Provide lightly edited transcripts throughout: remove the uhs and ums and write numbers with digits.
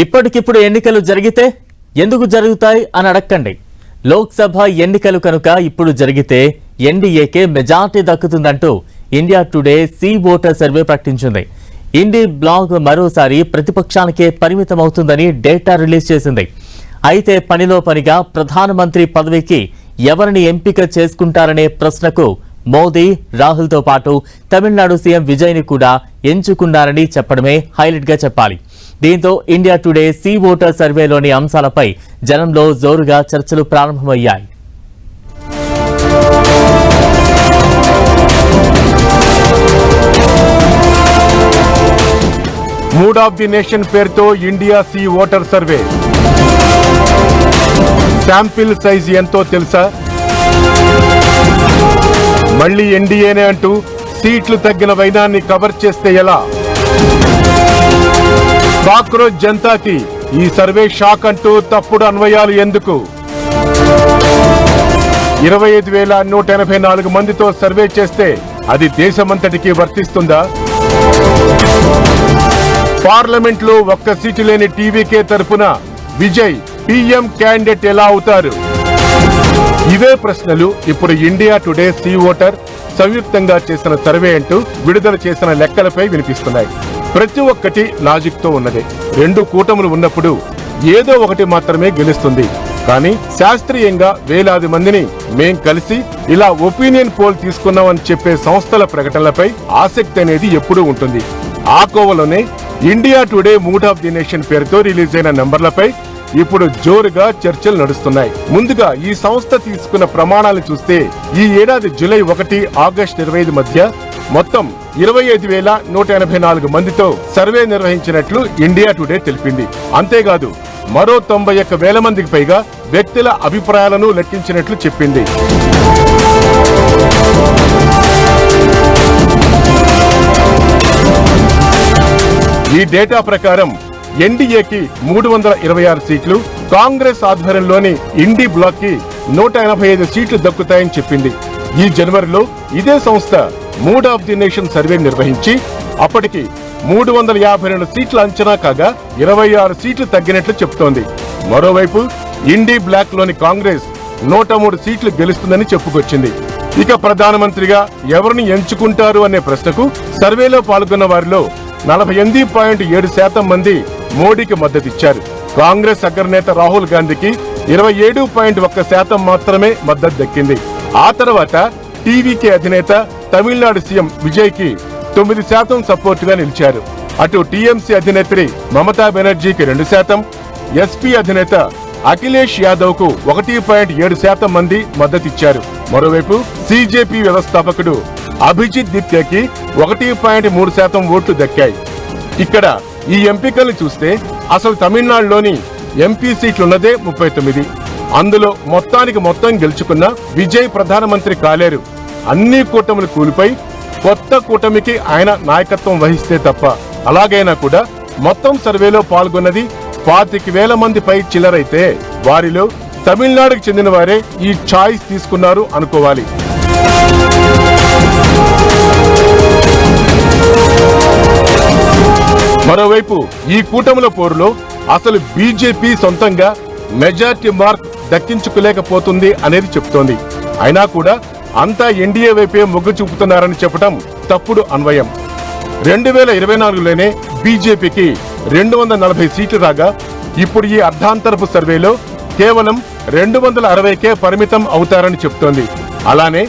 ఇప్పటికిప్పుడు ఎన్నికలు జరిగితే ఎందుకు జరుగుతాయి అని అడక్కండి. లోక్సభ ఎన్నికలు కనుక ఇప్పుడు జరిగితే ఎన్డీఏకే మెజార్టీ దక్కుతుందంటూ India Today C voter survey ప్రకటించింది. ఇండి బ్లాక్ మరోసారి ప్రతిపక్షానికే పరిమితమవుతుందని డేటా రిలీజ్ చేసింది. అయితే పనిలో పనిగా ప్రధానమంత్రి పదవికి ఎవరిని ఎంపిక చేసుకుంటారనే ప్రశ్నకు మోదీ, రాహుల్తో పాటు తమిళనాడు సీఎం విజయ్ని కూడా ఎంచుకున్నారని చెప్పడమే హైలైట్ గా చెప్పాలి. దీంతో ఇండియా టుడే సి ఓటర్ సర్వేలోని అంశాలపై జనంలో జోరుగా చర్చలు ప్రారంభమయ్యాయి. మూడ్ ఆఫ్ ది నేషన్ పేరుతో India C voter survey. Sample size ఎంతో తెలుసా? మళ్లీ ఎన్డీఏనే అంటూ సీట్లు తగ్గిన వైనాన్ని కవర్ చేస్తే ఎలా? కాక్రోచ్ జనతాకి ఈ సర్వే షాక్ అంటూ తప్పుడు అన్వయాలు ఎందుకు? 25,184 మందితో సర్వే చేస్తే అది దేశమంతటికి వర్తిస్తుందా? పార్లమెంట్ లో ఒక్క సీటు లేని టీవీకే తరపున విజయ్ పీఎం క్యాండిడేట్ ఎలా అవుతారు? ఇవే ప్రశ్నలు ఇప్పుడు ఇండియా టుడే సి ఓటర్ సంయుక్తంగా చేసిన సర్వే అంటూ విడుదల చేసిన లెక్కలపై వినిపిస్తున్నాయి. ప్రతి ఒక్కటి లాజిక్ తో ఉన్నదే. రెండు కూటములు ఉన్నప్పుడు ఏదో ఒకటి మాత్రమే గెలుస్తుంది. కానీ శాస్త్రీయంగా వేలాది మందిని మేం కలిసి ఇలా ఒపీనియన్ పోల్ తీసుకున్నామని చెప్పే సంస్థల ప్రకటనలపై ఆసక్తి అనేది ఎప్పుడూ ఉంటుంది. ఆ కోవలోనే India Today mood of the nation పేరుతో రిలీజ్ అయిన నంబర్లపై ఇప్పుడు జోరుగా చర్చలు నడుస్తున్నాయి. ముందుగా ఈ సంస్థ తీసుకున్న ప్రమాణాలు చూస్తే ఈ ఏడాది జూలై 1, ఆగస్టు 25 మధ్య మొత్తం 25,184 మందితో సర్వే నిర్వహించినట్లు ఇండియా టుడే తెలిపింది. అంతేకాదు మరో 91,000 మందికి పైగా వ్యక్తుల అభిప్రాయాలను లెక్కించినట్లు చెప్పింది. ఈ డేటా ప్రకారం ఎన్డీఏకి 326 సీట్లు, కాంగ్రెస్ ఆధ్వర్యంలోని ఇండి బ్లాక్ కి 185 సీట్లు దక్కుతాయని చెప్పింది. ఈ జనవరిలో ఇదే సంస్థ mood of the nation survey నిర్వహించి అప్పటికి 352 సీట్ల అంచనా కాగా 26 సీట్లు తగ్గినట్లు చెబుతోంది. మరోవైపు ఇండి బ్లాక్ లోని కాంగ్రెస్ 103 సీట్లు గెలుస్తుందని చెప్పుకొచ్చింది. ఇక ప్రధానమంత్రిగా ఎవరిని ఎంచుకుంటారు అనే ప్రశ్నకు సర్వేలో పాల్గొన్న వారిలో 48.7% మంది మోడీకి మద్దతిచ్చారు. కాంగ్రెస్ అగ్రనేత రాహుల్ గాంధీకి 27.1% మాత్రమే మద్దతు దక్కింది. ఆ తర్వాత టీవీకే అధినేత తమిళనాడు సీఎం విజయ్ కి 9% సపోర్ట్ గా నిలిచారు. అటు టీఎంసీ అధినేత్రి మమతా బెనర్జీకి 2%, ఎస్పీ అధినేత అఖిలేష్ యాదవ్ కు 1.7% మంది మద్దతిచ్చారు. మరోవైపు సీజేపీ వ్యవస్థాపకుడు అభిజిత్ దిత్యాకి 1.3% ఓట్లు దక్కాయి. ఇక్కడ ఈ ఎంపికలు చూస్తే అసలు తమిళనాడులోని ఎంపీ సీట్లున్నదే 39. అందులో మొత్తం గెలుచుకున్న విజయ్ ప్రధానమంత్రి కాలేరు. అన్ని కూటములు కూలిపై కొత్త కూటమికి ఆయన నాయకత్వం వహిస్తే తప్ప. అలాగైనా కూడా మొత్తం సర్వేలో పాల్గొన్నది 25,000 మంది పై చిల్లరైతే వారిలో తమిళనాడుకు చెందిన వారే ఈ ఛాయిస్ తీసుకున్నారు అనుకోవాలి. మరోవైపు ఈ కూటముల పోరులో అసలు బీజేపీ సొంతంగా మెజార్టీ మార్క్ దక్కించుకోలేకపోతుంది అనేది చెప్తోంది. అయినా కూడా అంతా ఎన్డీఏ వైపే మొగ్గు చూపుతున్నారని చెప్పడం తప్పుడు అన్వయం. 2024లోనే బీజేపీకి 240 సీట్లు రాగా ఇప్పుడు ఈ అర్ధాంతరపు సర్వేలో కేవలం 260కే పరిమితం అవుతారని చెప్తోంది. అలానే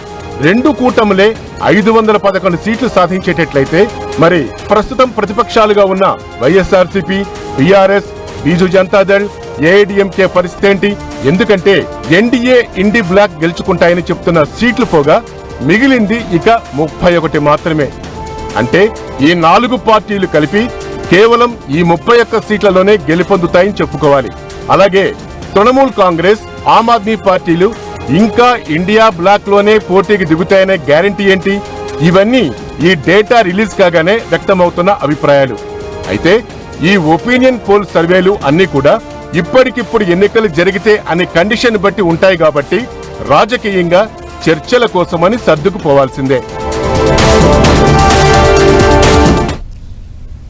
రెండు కూటములే 511 సీట్లు సాధించేటట్లయితే మరి ప్రస్తుతం ప్రతిపక్షాలుగా ఉన్న వైఎస్ఆర్సీపీ, టీఆర్ఎస్, బీజు జనతాదళ్, ఏఐడీఎంకే పరిస్థితి ఏంటి? ఎందుకంటే ఎన్డీఏ ఇండి బ్లాక్ గెలుచుకుంటాయని చెప్తున్న సీట్లు పోగా మిగిలింది ఇక 31 మాత్రమే. అంటే ఈ 4 పార్టీలు కలిపి కేవలం ఈ 31 సీట్లలోనే గెలుపొందుతాయని చెప్పుకోవాలి. అలాగే తృణమూల్ కాంగ్రెస్, ఆమ్ ఆద్మీ పార్టీలు ఇంకా ఇండియా బ్లాక్ లోనే పోటీకి దిగుతాయనే గ్యారంటీ ఏంటి? ఇవన్నీ ఈ డేటా రిలీజ్ కాగానే వ్యక్తమవుతున్న అభిప్రాయాలు. అయితే ఈ ఒపీనియన్ పోల్ సర్వేలు అన్ని కూడా ఇప్పటికిప్పుడు ఎన్నికలు జరిగితే అనే కండిషన్ బట్టి ఉంటాయి కాబట్టి రాజకీయంగా చర్చల కోసమని సర్దుకుపోవాల్సిందే.